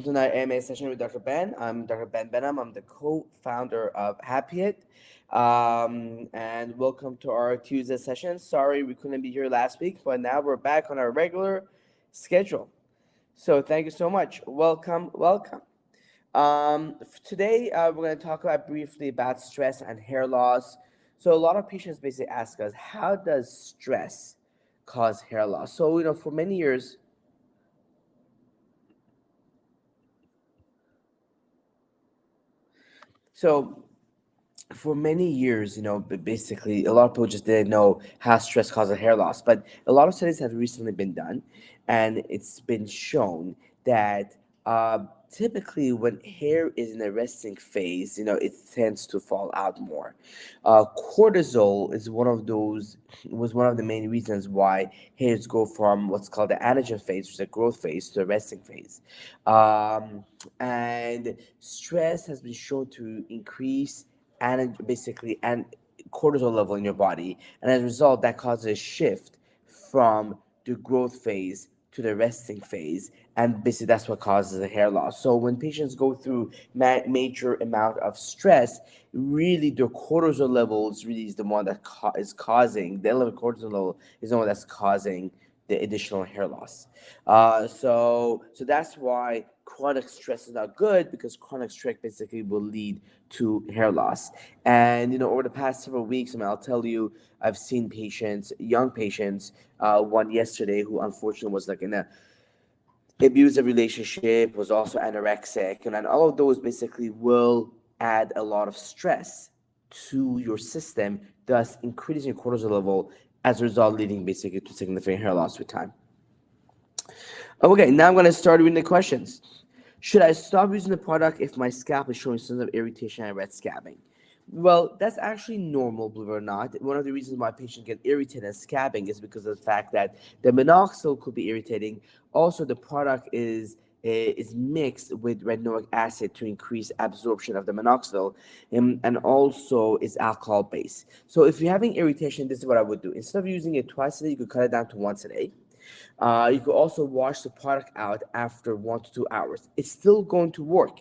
Tonight AMA session with Dr. Ben. I'm Dr. Ben Behnam. I'm the co-founder of Happy It. And welcome to our Tuesday session. Sorry we couldn't be here last week, but now we're back on our regular schedule. So thank you so much. Welcome. Today we're going to talk about briefly about stress and hair loss. So a lot of patients basically ask us, how does stress cause hair loss? So for many years. So for many years, basically a lot of people just didn't know how stress causes hair loss. But a lot of studies have recently been done, and it's been shown that typically when hair is in a resting phase, it tends to fall out more. Cortisol is was one of the main reasons why hairs go from what's called the anagen phase, which is a growth phase, to a resting phase. And stress has been shown to increase and cortisol level in your body, and as a result that causes a shift from the growth phase to the resting phase, and basically that's what causes the hair loss. So when patients go through major amount of stress, really their cortisol levels really is the one that is causing the level of cortisol level is the one that's causing the additional hair loss. So that's why chronic stress is not good, because chronic stress basically will lead to hair loss. And over the past several weeks, I'll tell you, I've seen patients, young patients, one yesterday who unfortunately was like in a abusive relationship, was also anorexic, and all of those basically will add a lot of stress to your system, thus increasing your cortisol level, as a result leading basically to significant hair loss with time. Okay, now I'm going to start reading the questions. Should I stop using the product if my scalp is showing signs of irritation and red scabbing? Well, that's actually normal, believe it or not. One of the reasons why patients get irritated and scabbing is because of the fact that the minoxidil could be irritating. Also, the product is mixed with retinoic acid to increase absorption of the minoxidil, and also is alcohol based. So if you're having irritation, this is what I would do. Instead of using it twice a day, you could cut it down to once a day. You could also wash the product out after 1 to 2 hours. It's still going to work.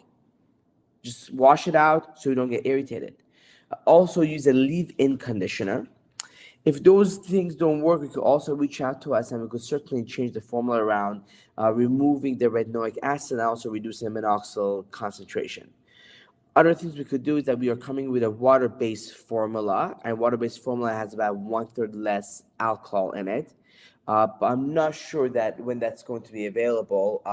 Just wash it out so you don't get irritated. Also, use a leave-in conditioner. If those things don't work, you could also reach out to us, and we could certainly change the formula around, removing the retinoic acid and also reducing the minoxidil concentration. Other things we could do is that we are coming with a water-based formula, and water-based formula has about 1/3 less alcohol in it. But I'm not sure that when that's going to be available.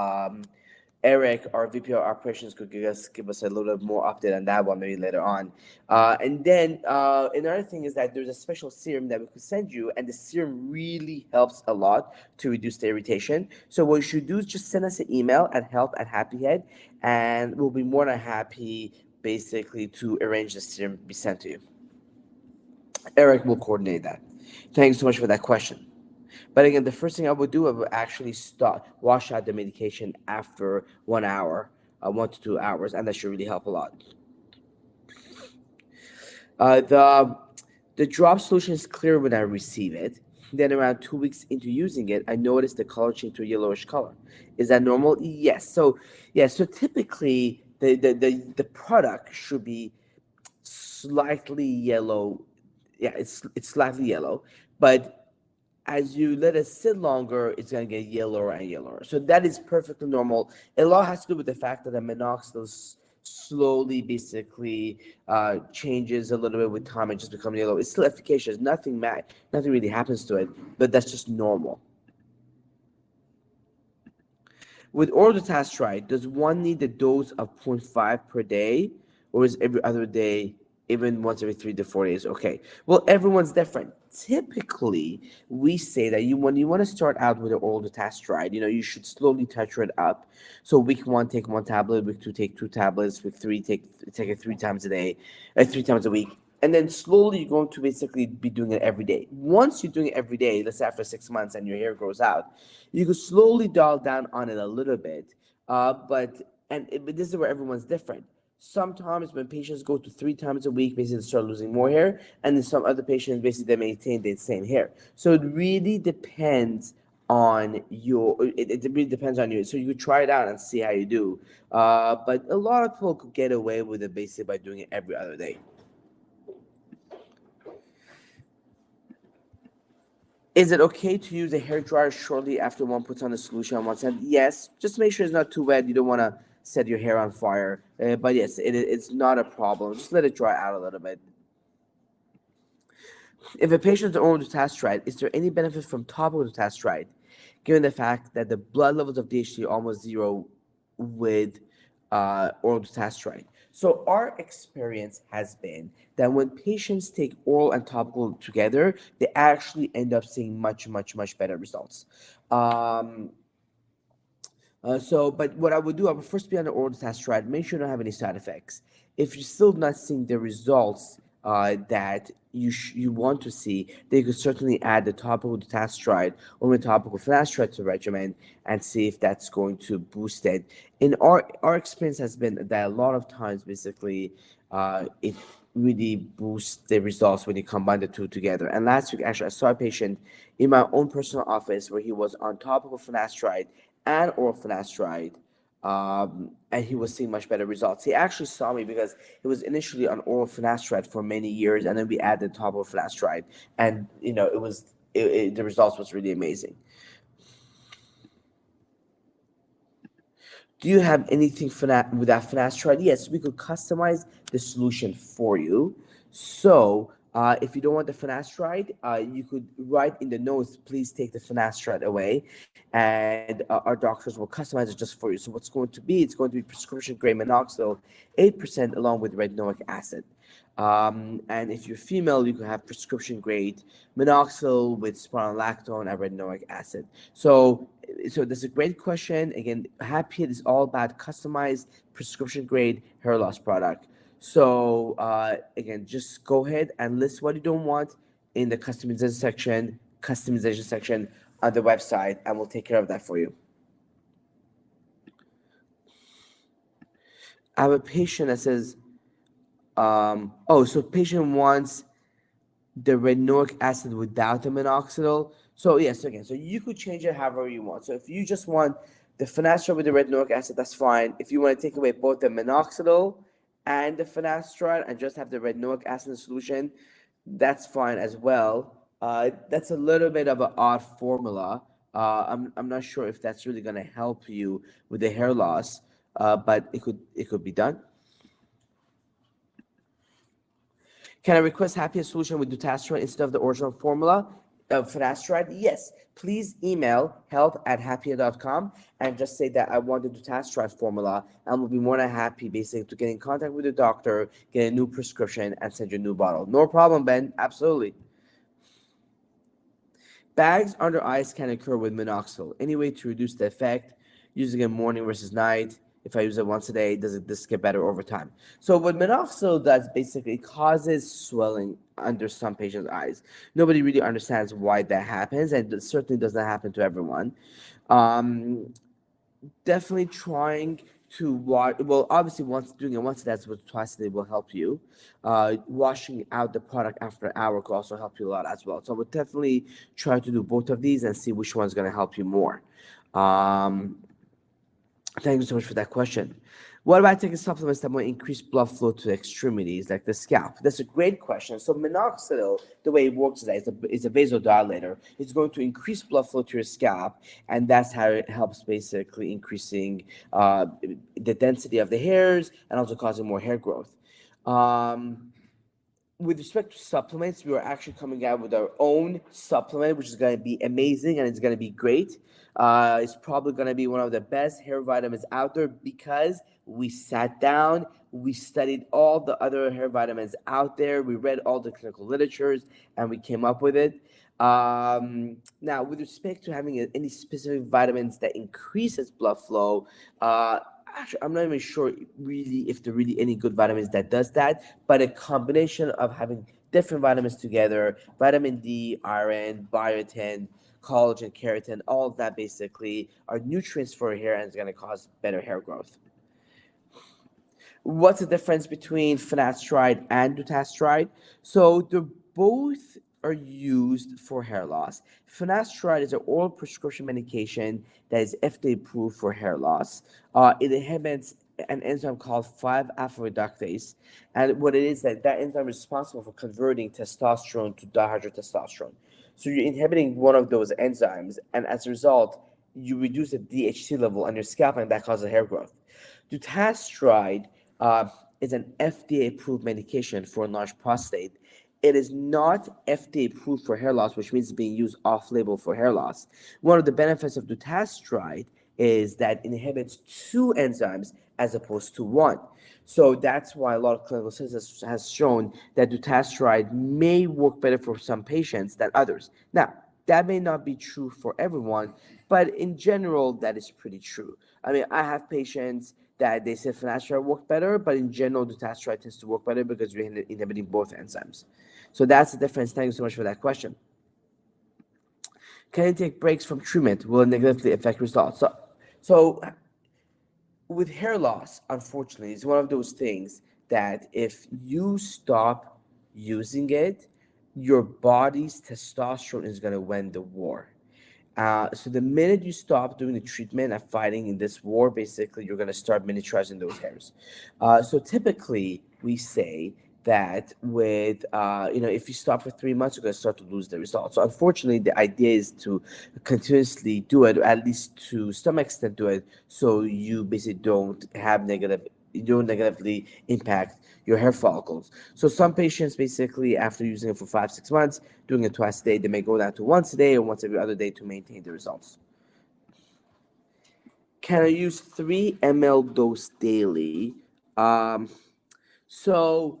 Eric, our VP of operations, could give us a little bit more update on that one maybe later on. And then another thing is that there's a special serum that we could send you, and the serum really helps a lot to reduce the irritation. So what you should do is just send us an email at help@happyhead, and we'll be more than happy basically to arrange the serum to be sent to you. Eric will coordinate that. Thanks so much for that question. But again, the first thing I would do, I would actually wash out the medication after 1 hour, 1 to 2 hours, and that should really help a lot. The drop solution is clear when I receive it. Then around 2 weeks into using it, I noticed the color change to a yellowish color. Is that normal? Yes. So typically the product should be slightly yellow. Yeah, it's slightly yellow, but as you let it sit longer, it's going to get yellower and yellower. So that is perfectly normal. A lot has to do with the fact that the minoxidil slowly basically changes a little bit with time and just becomes yellow. It's still efficacious. Nothing really happens to it, but that's just normal. With orthotastride, does one need the dose of 0.5 per day, or is every other day, even once every 3 to 4 days? Okay. Well, everyone's different. Typically, we say that when you want to start out with an orthotastride, you should slowly titrate it up. So week 1, take 1 tablet. Week 2, take 2 tablets. Week 3, take it 3 times a day, 3 times a week. And then slowly you're going to basically be doing it every day. Once you're doing it every day, let's say after 6 months and your hair grows out, you could slowly dial down on it a little bit. But this is where everyone's different. Sometimes when patients go to 3 times a week, basically they start losing more hair, and then some other patients basically they maintain the same hair. So it really depends on your, it really depends on you. So you could try it out and see how you do. But a lot of people could get away with it basically by doing it every other day. Is it okay to use a hair dryer shortly after one puts on the solution on one side? Yes, just make sure it's not too wet. You don't want to set your hair on fire. But yes, it's not a problem. Just let it dry out a little bit. If a patient is oral dutasteride, is there any benefit from topical dutasteride, given the fact that the blood levels of DHT are almost zero with oral dutasteride? So our experience has been that when patients take oral and topical together, they actually end up seeing much better results. But what I would do, I would first be on the oral dutasteride, make sure you don't have any side effects. If you're still not seeing the results that you want to see, then you could certainly add the topical dutasteride or the topical finasteride to the regimen and see if that's going to boost it. In our experience has been that a lot of times, basically, it really boosts the results when you combine the two together. And last week, actually, I saw a patient in my own personal office where he was on topical finasteride and oral finasteride, and he was seeing much better results. He actually saw me because he was initially on oral finasteride for many years, and then we added topical finasteride, and the results was really amazing. Do you have anything for that with that finasteride? Yes, we could customize the solution for you. So if you don't want the finasteride, you could write in the notes, please take the finasteride away, and our doctors will customize it just for you. So what's going to be, it's going to be prescription grade minoxidil, 8% along with retinoic acid. And if you're female, you can have prescription grade minoxidil with spironolactone and retinoic acid. So that's a great question. Again, Happy is all about customized prescription grade hair loss product. So again, just go ahead and list what you don't want in the customization section on the website, and we'll take care of that for you. I have a patient that says, so patient wants the retinoic acid without the minoxidil. So yes, again, so you could change it however you want. So if you just want the finasteride with the retinoic acid, that's fine. If you want to take away both the minoxidil and the finasteride and just have the retinoic acid solution, that's fine as well. That's a little bit of an odd formula. I'm not sure if that's really going to help you with the hair loss, but it could be done. Can I request Happy a solution with dutasteride instead of the original formula of finasteride? Yes. Please email health@happy.com and just say that I want the dutasteride formula, and we'll be more than happy basically to get in contact with the doctor, get a new prescription, and send you a new bottle. No problem, Ben. Absolutely. Bags under eyes can occur with minoxidil. Any way to reduce the effect? Using it morning versus night. If I use it once a day, does this get better over time? So what minoxidil does basically causes swelling under some patients' eyes. Nobody really understands why that happens, and it certainly doesn't happen to everyone. Definitely trying to wash. Well, obviously, doing it once a day with twice a day will help you. Washing out the product after an hour could also help you a lot as well. So I would definitely try to do both of these and see which one's going to help you more. Thank you so much for that question. What about taking supplements that might increase blood flow to the extremities, like the scalp? That's a great question. So minoxidil, the way it works is it's a vasodilator. It's going to increase blood flow to your scalp, and that's how it helps basically increasing the density of the hairs and also causing more hair growth. With respect to supplements, we are actually coming out with our own supplement, which is going to be amazing and it's going to be great. It's probably going to be one of the best hair vitamins out there because we sat down, we studied all the other hair vitamins out there, we read all the clinical literatures, and we came up with it. Now, with respect to having any specific vitamins that increases blood flow, actually, I'm not even sure really if there are really any good vitamins that does that, but a combination of having different vitamins together, vitamin D, iron, biotin, collagen, keratin, all of that basically are nutrients for hair and it's going to cause better hair growth. What's the difference between finasteride and dutasteride? So they're both are used for hair loss. Finasteride is an oral prescription medication that is FDA approved for hair loss. It inhibits an enzyme called 5-alpha reductase, and what it is that enzyme is responsible for converting testosterone to dihydrotestosterone. So you're inhibiting one of those enzymes, and as a result, you reduce the DHT level on your scalp, and that causes hair growth. Dutasteride uh, is an FDA-approved medication for enlarged prostate. It is not FDA-approved for hair loss, which means it's being used off-label for hair loss. One of the benefits of dutasteride is that it inhibits two enzymes as opposed to one. So that's why a lot of clinical studies has shown that dutasteride may work better for some patients than others. Now, that may not be true for everyone, but in general, that is pretty true. I mean, I have patients that they say finasteride work better, but in general, dutasteride tends to work better because you're inhibiting both enzymes. So that's the difference. Thank you so much for that question. Can you take breaks from treatment? Will it negatively affect results? So with hair loss, unfortunately, it's one of those things that if you stop using it, your body's testosterone is going to win the war. So the minute you stop doing the treatment and fighting in this war, basically you're going to start miniaturizing those hairs. So typically we say that with if you stop for 3 months, you're going to start to lose the results. So unfortunately, the idea is to continuously do it, or at least to some extent do it, so you basically you don't negatively impact your hair follicles. So some patients basically, after using it for 5-6 months, doing it twice a day, they may go down to once a day or once every other day to maintain the results. Can I use 3 ml dose daily? Um, so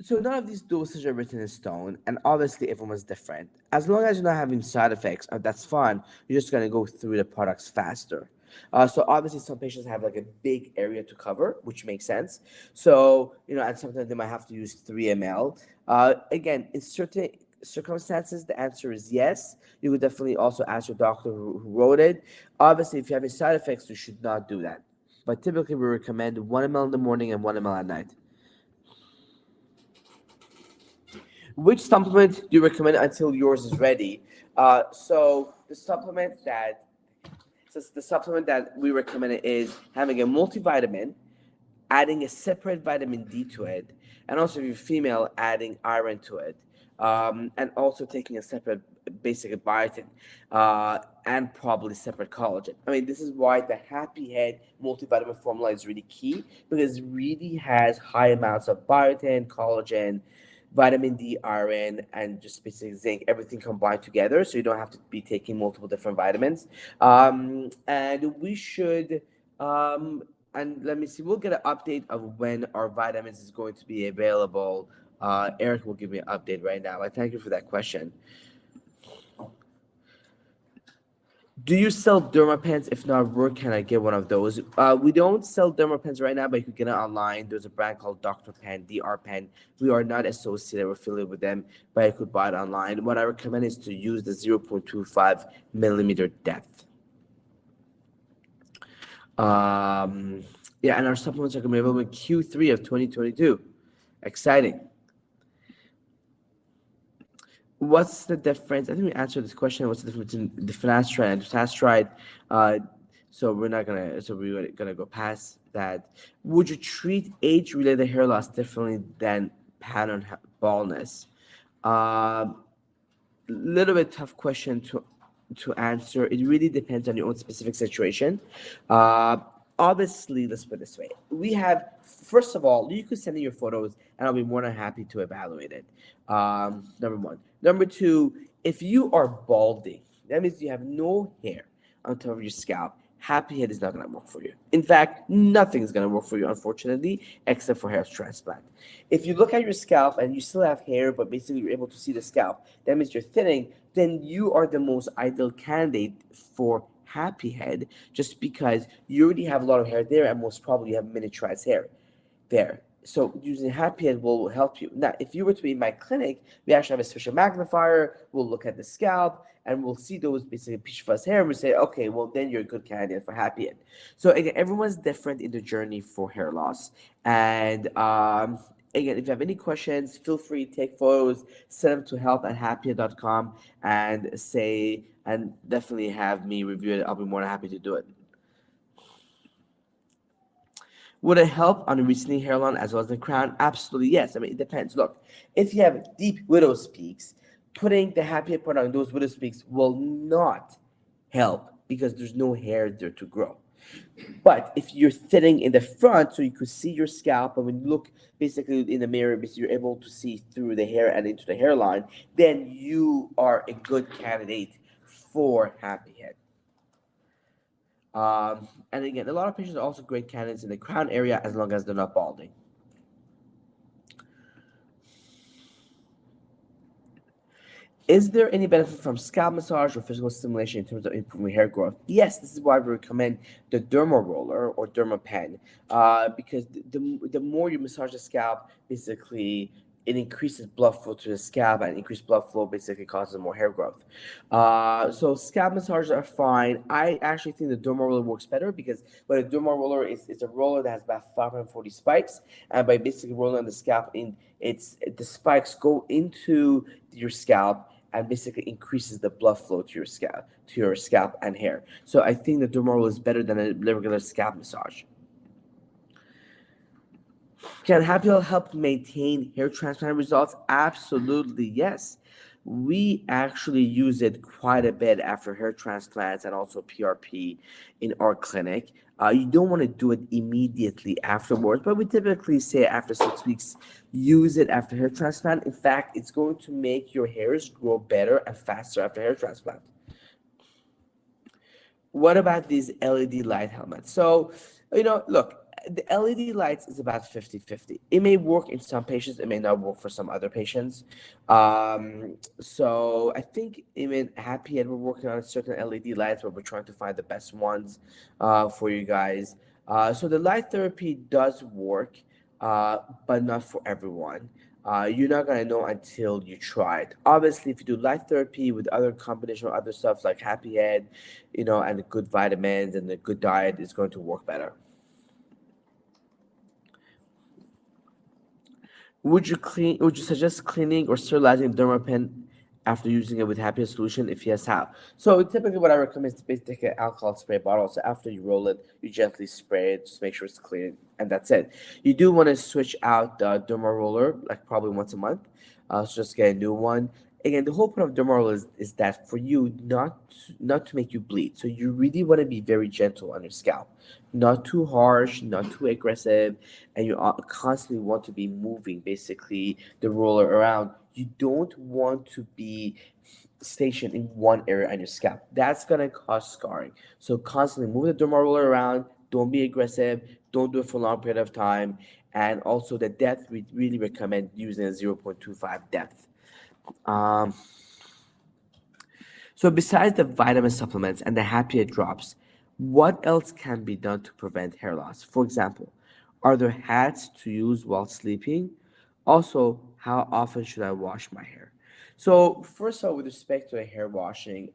so none of these doses are written in stone, and obviously everyone's different. As long as you're not having side effects, that's fine. You're just gonna go through the products faster. So obviously some patients have like a big area to cover, which makes sense. So and sometimes they might have to use 3 ml. Again, in certain circumstances, the answer is yes. You would definitely also ask your doctor who wrote it. Obviously, if you have any side effects, you should not do that. But typically, we recommend 1 ml in the morning and 1 ml at night. Which supplement do you recommend until yours is ready? So the supplement that we recommend is having a multivitamin, adding a separate vitamin D to it, and also if you're female, adding iron to it, and also taking a separate basic biotin, and probably separate collagen. I mean, this is why the Happy Head multivitamin formula is really key, because it really has high amounts of biotin, collagen, vitamin D, iron, and just basically zinc, everything combined together. So you don't have to be taking multiple different vitamins. And we should, and let me see, we'll get an update of when our vitamins is going to be available. Eric will give me an update right now. I thank you for that question. Do you sell dermapens? If not, where can I get one of those? We don't sell dermapens right now, but you can get it online. There's a brand called Dr. Pen, DR Pen. We are not associated or affiliated with them, but you could buy it online. What I recommend is to use the 0.25 millimeter depth. Yeah, and our supplements are going to be available in Q3 of 2022. Exciting. What's the difference? I think we answered this question. What's the difference between the finasteride and dutasteride? So we're gonna go past that. Would you treat age-related hair loss differently than pattern baldness? Little bit tough question to answer. It really depends on your own specific situation. Obviously, let's put it this way. We have, first of all, you could send me your photos and I'll be more than happy to evaluate it. Number one. Number two, if you are balding, that means you have no hair on top of your scalp. Happy Head is not going to work for you. In fact, nothing is going to work for you, unfortunately, except for hair transplant. If you look at your scalp and you still have hair, but basically you're able to see the scalp, that means you're thinning, then you are the most ideal candidate for Happy Head, just because you already have a lot of hair there and most probably you have miniaturized hair there. So using Happy Head will help you. Now, if you were to be in my clinic, we actually have a special magnifier. We'll look at the scalp and we'll see those basically peach fuzz hair. And we say, okay, well, then you're a good candidate for Happy Head. So again, everyone's different in the journey for hair loss. And Again, if you have any questions, feel free to take photos, send them to help@happyhead.com and definitely have me review it. I'll be more than happy to do it. Would it help on the receding hairline as well as the crown? Absolutely, yes. I mean, it depends. Look, if you have deep widow's peaks, putting the happy head product on those widow's peaks will not help because there's no hair there to grow. But if you're sitting in the front, so you could see your scalp, and when you look basically in the mirror, basically you're able to see through the hair and into the hairline, then you are a good candidate for happy head. And again, a lot of patients are also great candidates in the crown area as long as they're not balding. Is there any benefit from scalp massage or physical stimulation in terms of improving hair growth? Yes, this is why we recommend the derma roller or derma pen, because the more you massage the scalp, basically it increases blood flow to the scalp, and increased blood flow basically causes more hair growth. So scalp massages are fine. I actually think the derma roller works better because what a derma roller is, it's a roller that has about 540 spikes, and by basically rolling on the scalp, the spikes go into your scalp and basically increases the blood flow to your scalp and hair. So I think the derma roller is better than a regular scalp massage. Can happy oil help maintain hair transplant results? Absolutely, yes. We actually use it quite a bit after hair transplants and also PRP in our clinic. You don't want to do it immediately afterwards, but we typically say after 6 weeks, use it after hair transplant. In fact, it's going to make your hairs grow better and faster after hair transplant. What about these LED light helmets? So, look, the LED lights is about 50-50. It may work in some patients, it may not work for some other patients. So I think even Happy Ed, we're working on certain LED lights where we're trying to find the best ones for you guys. So the light therapy does work, but not for everyone. You're not gonna know until you try it. Obviously, if you do light therapy with other combination of other stuff like Happy Head, and the good vitamins and the good diet, is going to work better. Would you suggest cleaning or sterilizing Dermapen after using it with Happy Head solution? If yes, how? So typically, what I recommend is to basically take an alcohol spray bottle. So after you roll it, you gently spray it, just make sure it's clean, and that's it. You do want to switch out the derma roller like probably once a month. So just get a new one. Again, the whole point of derma roller is that for you not to make you bleed. So you really want to be very gentle on your scalp, not too harsh, not too aggressive, and you constantly want to be moving basically the roller around. You don't want to be stationed in one area on your scalp. That's gonna cause scarring. So constantly move the derma roller around. Don't be aggressive. Don't do it for a long period of time. And also the depth, we really recommend using a 0.25 depth. Um, so besides the vitamin supplements and the Happy Head drops, what else can be done to prevent hair loss? For example, are there hats to use while sleeping? Also, how often should I wash my hair? So first of all, with respect to a hair washing,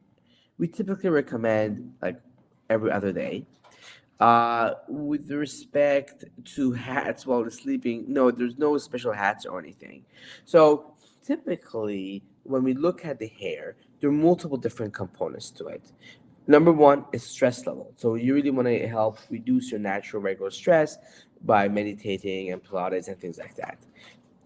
we typically recommend like every other day. With respect to hats while sleeping, no, there's no special hats or anything. So typically, when we look at the hair, there are multiple different components to it. Number one is stress level. So you really want to help reduce your natural regular stress by meditating and Pilates and things like that.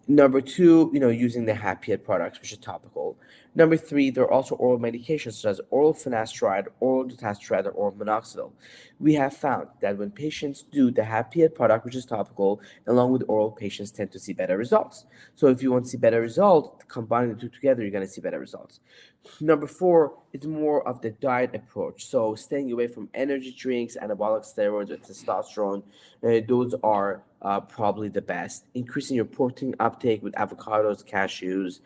Number two, using the Happy Head products, which is topical. Number three, there are also oral medications such as oral finasteride, oral dutasteride, or oral minoxidil. We have found that when patients do the Happy Head product, which is topical, along with oral, patients tend to see better results. So if you want to see better results, combining the two together, you're going to see better results. Number four, it's more of the diet approach. So staying away from energy drinks, anabolic steroids, or testosterone. Those are probably the best. Increasing your protein uptake with avocados, cashews,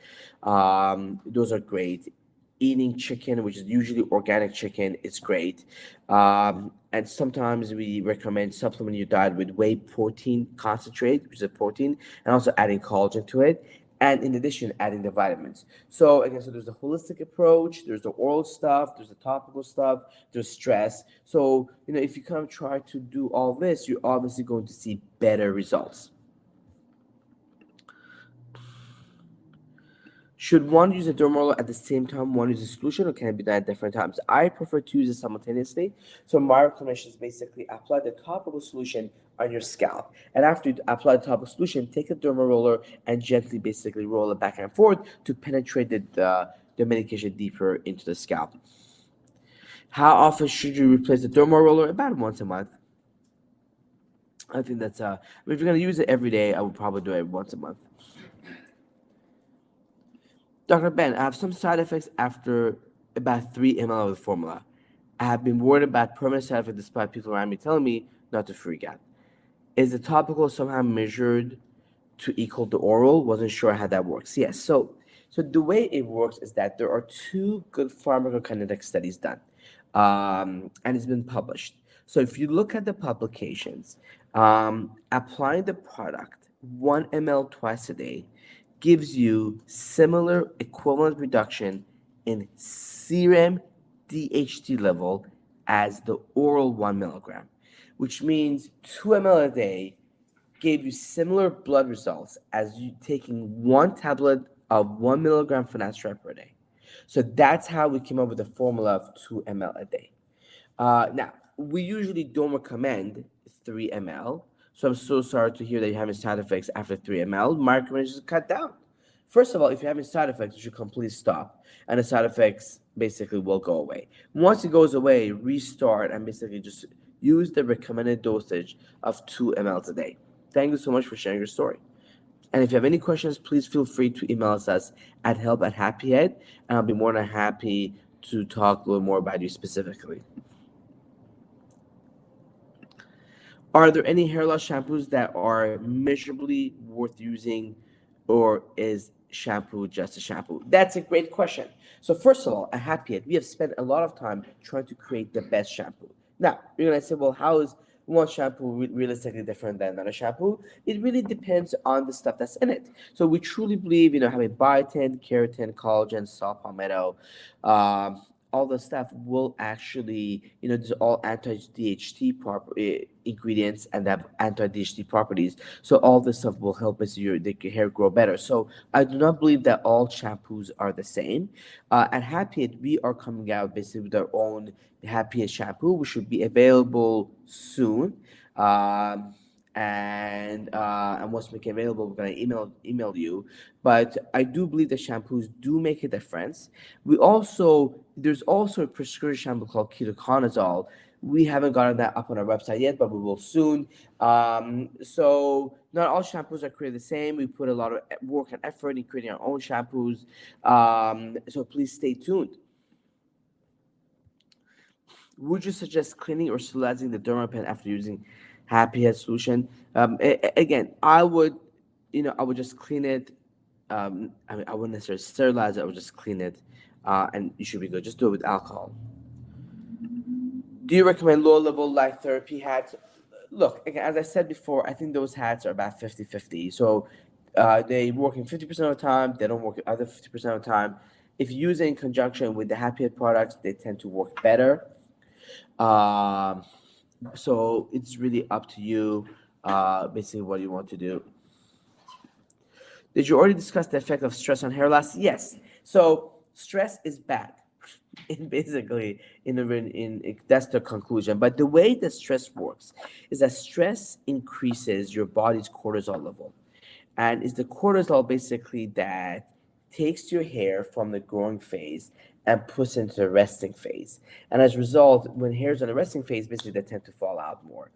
those are great. Eating chicken, which is usually organic chicken, is great. And sometimes we recommend supplementing your diet with whey protein concentrate, which is a protein, and also adding collagen to it. And in addition, adding the vitamins. So again, so there's the holistic approach, there's the oral stuff, there's the topical stuff, there's stress. So, if you kind of try to do all this, you're obviously going to see better results. Should one use a derma roller at the same time one uses solution, or can it be done at different times? I prefer to use it simultaneously. So my recommendation is basically apply the topical solution on your scalp. And after you apply the topical solution, take the derma roller and gently basically roll it back and forth to penetrate the medication deeper into the scalp. How often should you replace the derma roller? About once a month. I think that's if you're gonna use it every day, I would probably do it once a month. Dr. Ben, I have some side effects after about 3 ml of the formula. I have been worried about permanent side effects despite people around me telling me not to freak out. Is the topical somehow measured to equal the oral? Wasn't sure how that works. Yes. So the way it works is that there are two good pharmacokinetic studies done, and it's been published. So if you look at the publications, applying the product 1 ml twice a day gives you similar equivalent reduction in serum DHT level as the oral 1 mg, which means 2 ml a day gave you similar blood results as you taking one tablet of 1 mg finasteride per day. So that's how we came up with the formula of 2 ml a day. Now, we usually don't recommend 3 ml. So I'm so sorry to hear that you're having side effects after 3 ml. My recommendation is cut down. First of all, if you're having side effects, you should completely stop, and the side effects basically will go away. Once it goes away, restart and basically just use the recommended dosage of 2 ml a day. Thank you so much for sharing your story. And if you have any questions, please feel free to email us at help@happyhead, and I'll be more than happy to talk a little more about you specifically. Are there any hair loss shampoos that are measurably worth using, or is shampoo just a shampoo? That's a great question. So first of all, at Happy Head, we have spent a lot of time trying to create the best shampoo. Now, you're going to say, well, how is one shampoo realistically different than another shampoo? It really depends on the stuff that's in it. So we truly believe, having biotin, keratin, collagen, saw palmetto, all the stuff will actually, these are all anti-DHT ingredients and have anti-DHT properties. So all this stuff will help us your hair grow better. So I do not believe that all shampoos are the same. At Happy It, we are coming out basically with our own Happy It shampoo, which should be available soon. And once we make it available, we're gonna email you. But I do believe that shampoos do make a difference. There's also a prescription shampoo called ketoconazole. We haven't gotten that up on our website yet, but we will soon. So not all shampoos are created the same. We put a lot of work and effort in creating our own shampoos. So please stay tuned. Would you suggest cleaning or sterilizing the dermapen after using Happy Head solution? Again, I would just clean it. I wouldn't necessarily sterilize it. I would just clean it, and you should be good. Just do it with alcohol. Do you recommend low-level light therapy hats? Look, again, as I said before, I think those hats are about 50-50. So they work in 50% of the time. They don't work the other 50% of the time. If you use it in conjunction with the Happy Head products, they tend to work better. So it's really up to you, basically what you want to do. Did you already discuss the effect of stress on hair loss? Yes. So stress is bad. That's the conclusion. But the way that stress works is that stress increases your body's cortisol level. And it's the cortisol basically that takes your hair from the growing phase and puts into the resting phase. And as a result, when hair's in the resting phase, basically they tend to fall out more.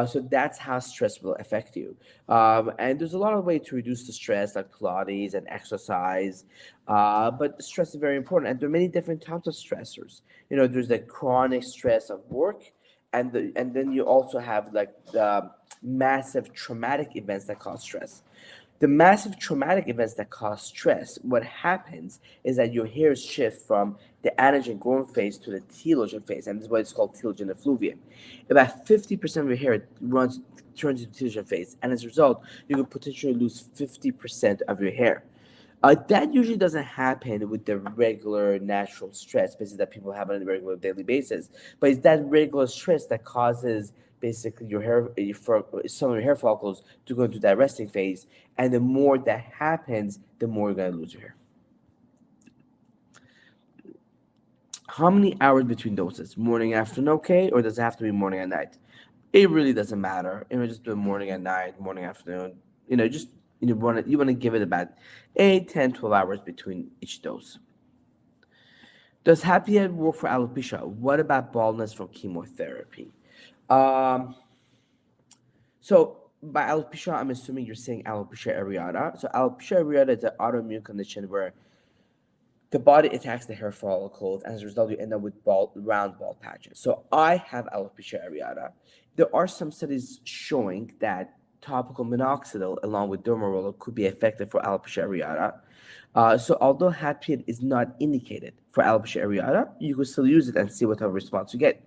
So that's how stress will affect you. And there's a lot of ways to reduce the stress, like Pilates and exercise. But stress is very important. And there are many different types of stressors. There's the chronic stress of work, and then you also have like the massive traumatic events that cause stress. The massive traumatic events that cause stress, what happens is that your hairs shift from the anagen growing phase to the telogen phase, and this is what it's called telogen effluvium. About 50% of your hair turns into telogen phase, and as a result, you could potentially lose 50% of your hair. That usually doesn't happen with the regular natural stress, basically that people have on a regular daily basis. But it's that regular stress that causes basically some of your hair follicles to go into that resting phase, and the more that happens, the more you're gonna lose your hair. How many hours between doses? Morning, afternoon, okay? Or does it have to be morning and night? It really doesn't matter. Just do morning and night, morning, afternoon. Just you want to give it about 8, 10, 12 hours between each dose. Does happy head work for alopecia? What about baldness from chemotherapy? Um, so by alopecia, I'm assuming you're saying alopecia areata. So alopecia areata is an autoimmune condition where the body attacks the hair follicles, and as a result, you end up with round bald patches. So I have alopecia areata. There are some studies showing that topical minoxidil along with dermatologist could be effective for alopecia areata. So although Hapiid is not indicated for alopecia areata, you could still use it and see what type of response you get.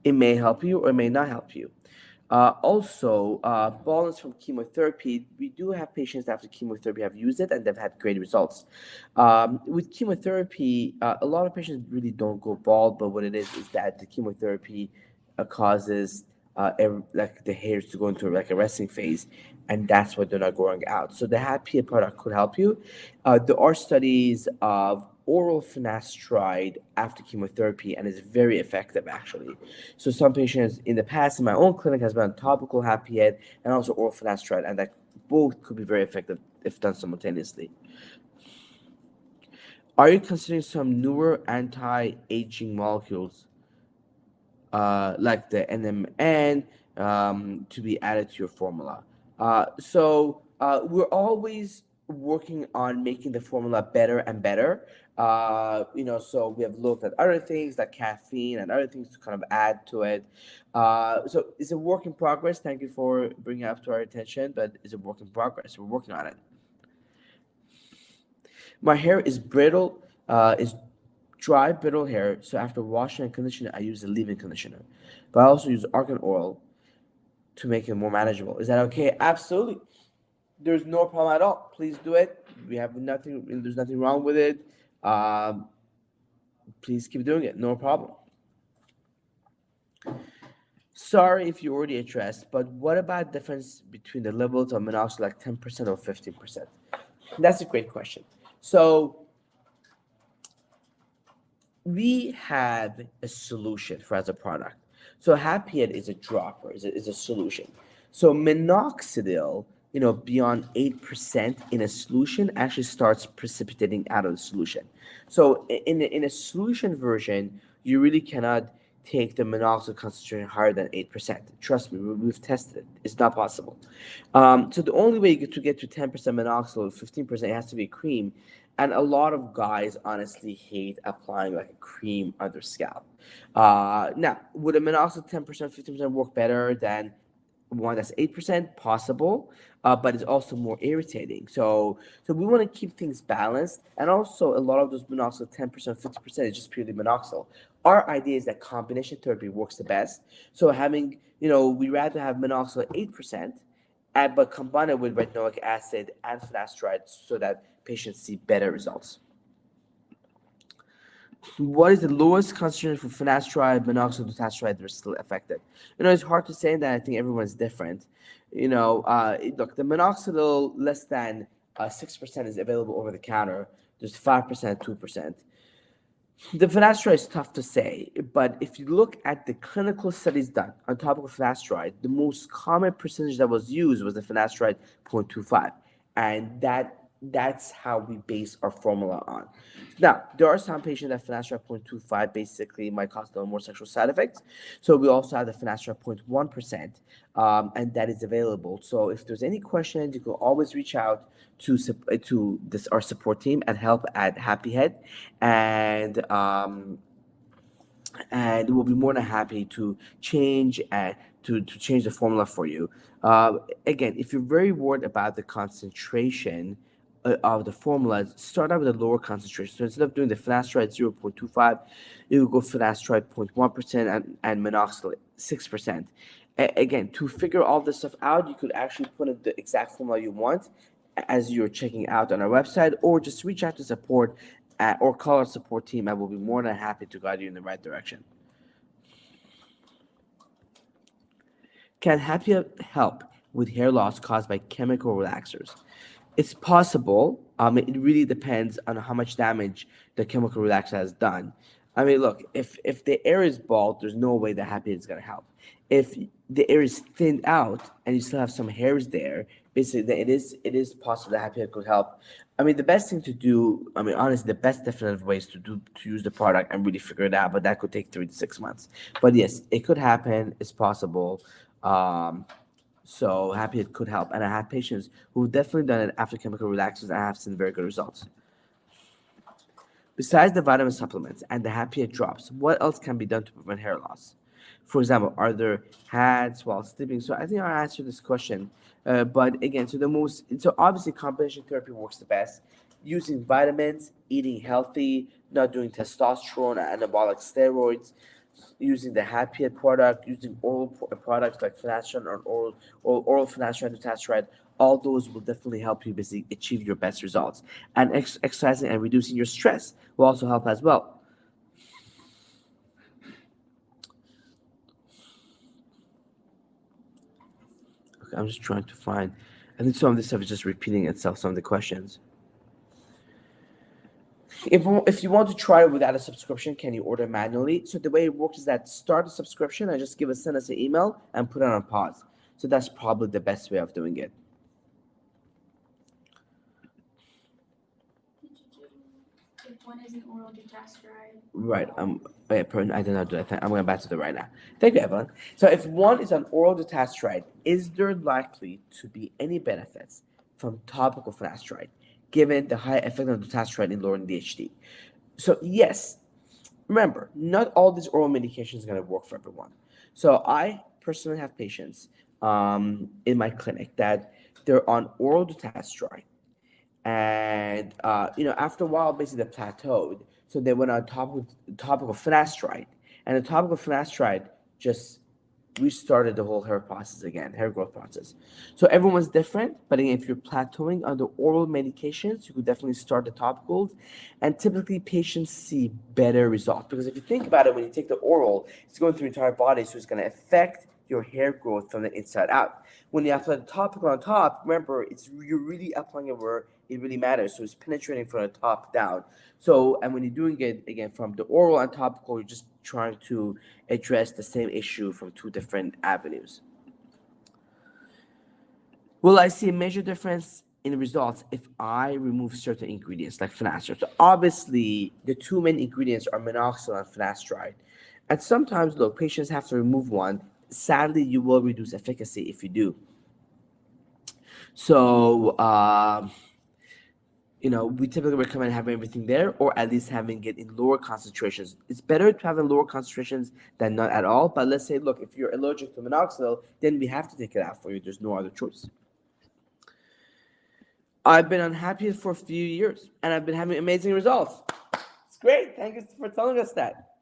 It may help you or it may not help you. Also, baldness from chemotherapy, we do have patients after chemotherapy have used it and they've had great results. With chemotherapy, a lot of patients really don't go bald, but what it is that the chemotherapy causes like the hairs to go into like a resting phase, and that's why they're not growing out. So the Happy product could help you. There are studies of oral finasteride after chemotherapy, and it's very effective actually. So some patients in the past in my own clinic has been on topical Happy Head and also oral finasteride, and that both could be very effective if done simultaneously. Are you considering some newer anti-aging molecules like the NMN to be added to your formula? We're always working on making the formula better and better. So we have looked at other things like caffeine and other things to kind of add to it. So it's a work in progress. Thank you for bringing it up to our attention, but it's a work in progress. We're working on it. My hair is brittle, is dry, brittle hair. So after washing and conditioning, I use a leave-in conditioner. But I also use argan oil to make it more manageable. Is that okay? Absolutely. There's no problem at all. Please do it. We have nothing. There's nothing wrong with it. Please keep doing it. No problem. Sorry if you already addressed, but what about difference between the levels of minoxidil, like 10% or 15%? That's a great question. So we have a solution for as a product. So Happy Head is a dropper, is a solution. So minoxidil, beyond 8% in a solution actually starts precipitating out of the solution. So in a solution version, you really cannot take the minoxidil concentration higher than 8%. Trust me, we've tested it. It's not possible. So the only way you get to 10% minoxidil, 15%, it has to be cream. And a lot of guys honestly hate applying like a cream on their scalp. Now, would a minoxidil 10%, 15% work better than one that's 8%? Possible, but it's also more irritating. So we want to keep things balanced. And also, a lot of those minoxidil 10%, 50% is just purely minoxidil. Our idea is that combination therapy works the best. So having, we rather have minoxidil 8%, but combine it with retinoic acid and finasteride so that patients see better results. What is the lowest concentration for finasteride, minoxidil, dutasteride that are still effective? It's hard to say that. I think everyone's different. Look, the minoxidil less than 6% is available over the counter. There's 5%, 2%. The finasteride is tough to say, but if you look at the clinical studies done on topical finasteride, the most common percentage that was used was the finasteride 0.25, and that's how we base our formula on. Now, there are some patients that finasteride 0.25 basically might cause them more sexual side effects. So we also have the finasteride 0.1%, and that is available. So if there's any questions, you can always reach out to our support team at help at Happy Head, and we'll be more than happy to change to change the formula for you. Again, if you're very worried about the concentration of the formulas, start out with a lower concentration. So instead of doing the finasteride 0.25, you will go finasteride 0.1% and minoxidil 6%. Again, to figure all this stuff out, you could actually put in the exact formula you want as you're checking out on our website, or just reach out to support or call our support team, and we'll be more than happy to guide you in the right direction. Can Happy help with hair loss caused by chemical relaxers? It's possible. It really depends on how much damage the chemical relaxer has done. I mean, look, if the air is bald, there's no way the happy is gonna help. If the air is thinned out and you still have some hairs there, basically then it is possible that happy could help. I mean, the best thing to do, I mean, honestly, the best definitive ways to use the product and really figure it out, but that could take 3 to 6 months. But yes, it could happen. It's possible. Um, so happy it could help, and I have patients who've definitely done it after chemical relaxers and I have seen very good results. Besides the vitamin supplements and the happy it drops, what else can be done to prevent hair loss? For example, are there hats while sleeping? So I think I'll answer this question. But again, so obviously combination therapy works the best. Using vitamins, eating healthy, not doing testosterone, anabolic steroids, using the Happy product, using products like finasteride or oral finasteride and dutasteride. All those will definitely help you basically achieve your best results. And exercising and reducing your stress will also help as well. Okay, I'm just trying to find. I think some of this stuff is just repeating itself. Some of the questions. If you want to try it without a subscription, can you order manually? So the way it works is that start a subscription and just send us an email and put it on pause. So that's probably the best way of doing it. If one is an oral dutasteride. Right. I did not do that. I'm going back to the right now. Thank you, Evelyn. So if one is on oral dutasteride, is there likely to be any benefits from topical finasteride, given the high effect of dutasteride in lowering DHT? So yes, remember, not all these oral medications are going to work for everyone. So I personally have patients in my clinic that they're on oral dutasteride, and after a while, basically they plateaued. So they went on topical finasteride, and the topical finasteride just restarted the whole hair process again, hair growth process. So everyone's different, but again, if you're plateauing on the oral medications, you could definitely start the topicals, and typically patients see better results because if you think about it, when you take the oral, it's going through your entire body, so it's going to affect your hair growth from the inside out. When you apply the topical on top, remember you're really applying it where it really matters. So it's penetrating from the top down. So and when you're doing it again from the oral and topical, you're just trying to address the same issue from two different avenues. Will I see a major difference in results if I remove certain ingredients like finasteride? So obviously, the two main ingredients are minoxidil and finasteride. And sometimes, look, patients have to remove one. Sadly, you will reduce efficacy if you do. So, we typically recommend having everything there, or at least having it in lower concentrations. It's better to have in lower concentrations than not at all. But let's say, look, if you're allergic to minoxidil, then we have to take it out for you. There's no other choice. I've been unhappy for a few years, and I've been having amazing results. It's great. Thank you for telling us that.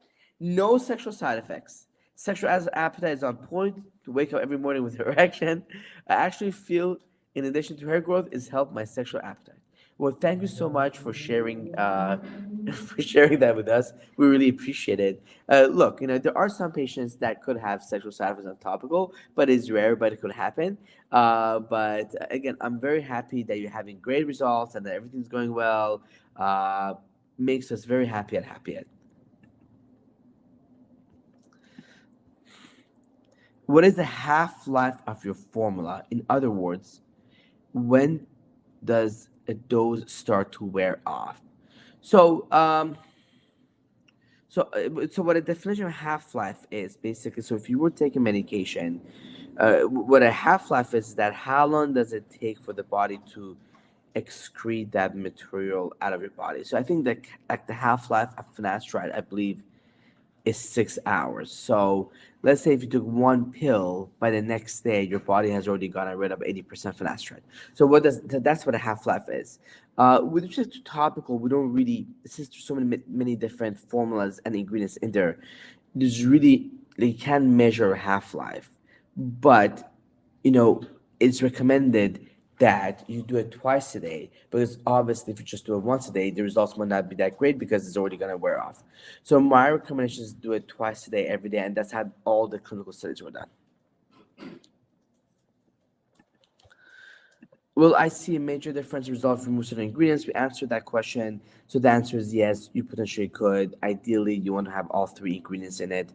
No sexual side effects. Sexual appetite is on point. To wake up every morning with erection. I actually feel, in addition to hair growth, is helped my sexual appetite. Well, thank you so much for sharing for sharing that with us. We really appreciate it. Look, there are some patients that could have sexual side effects on topical, but it's rare, but it could happen. But again, I'm very happy that you're having great results and that everything's going well. Makes us very happy at Happy Ed. What is the half-life of your formula? In other words, when does a dose start to wear off? So, so what a definition of half-life is basically, so if you were taking medication, what a half-life is that how long does it take for the body to excrete that material out of your body? So I think that like the half-life of finasteride, I believe, is 6 hours. So let's say if you took one pill, by the next day your body has already gotten rid of 80% finasteride. So that's what a half-life is. With respect to topical, we don't really, since there's so many different formulas and ingredients in there, they can measure half-life, but it's recommended that you do it twice a day, because obviously if you just do it once a day, the results might not be that great because it's already going to wear off. So my recommendation is do it twice a day, every day, and that's how all the clinical studies were done. Will I see a major difference result from certain ingredients? We answered that question. So the answer is yes, you potentially could. Ideally, you want to have all three ingredients in it.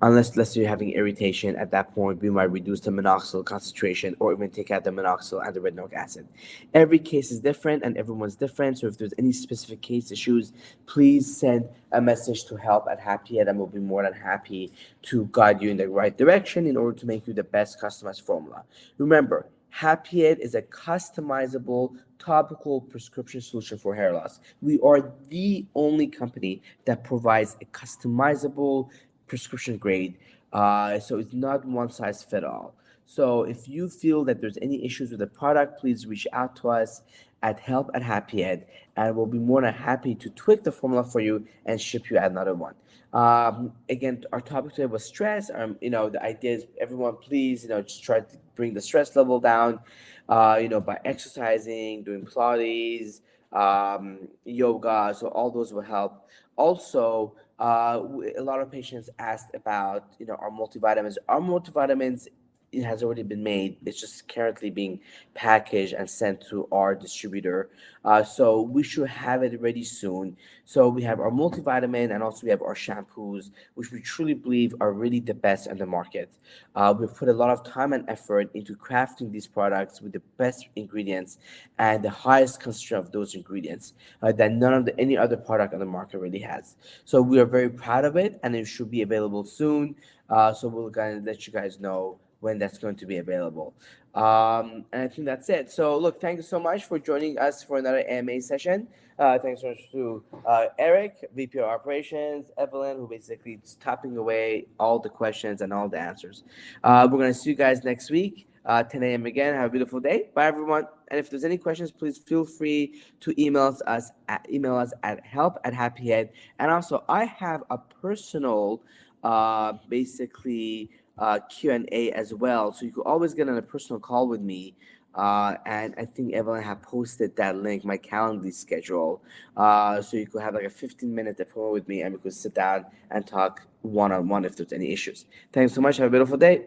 Unless, let's say, you're having irritation, at that point, we might reduce the minoxidil concentration or even take out the minoxidil and the retinoic acid. Every case is different and everyone's different. So if there's any specific case issues, please send a message to help at Happy Head, and we'll be more than happy to guide you in the right direction in order to make you the best customized formula. Remember, Happy Head is a customizable topical prescription solution for hair loss. We are the only company that provides a customizable prescription grade. So it's not one size fit all. So if you feel that there's any issues with the product, please reach out to us at help at Happy Head, and we'll be more than happy to tweak the formula for you and ship you another one. Again, our topic today was stress. The idea is everyone, please, just try to bring the stress level down, by exercising, doing Pilates, yoga. So all those will help. Also, a lot of patients asked about, our multivitamins. Our multivitamins, it has already been made. It's just currently being packaged and sent to our distributor. So we should have it ready soon. So we have our multivitamin and also we have our shampoos, which we truly believe are really the best on the market. We've put a lot of time and effort into crafting these products with the best ingredients and the highest concentration of those ingredients that none of any other product on the market really has. So we are very proud of it, and it should be available soon. So we'll kind of let you guys know when that's going to be available. And I think that's it. So look, thank you so much for joining us for another AMA session. Thanks so much to Eric, VP of Operations, Evelyn, who basically is tapping away all the questions and all the answers. We're going to see you guys next week, 10 a.m. again. Have a beautiful day. Bye, everyone. And if there's any questions, please feel free to email us at help@happyhead. And also, I have a personal, Q&A as well. So you could always get on a personal call with me. And I think Evelyn had posted that link, my Calendly schedule. So you could have like a 15-minute appointment with me, and we could sit down and talk one-on-one if there's any issues. Thanks so much. Have a beautiful day.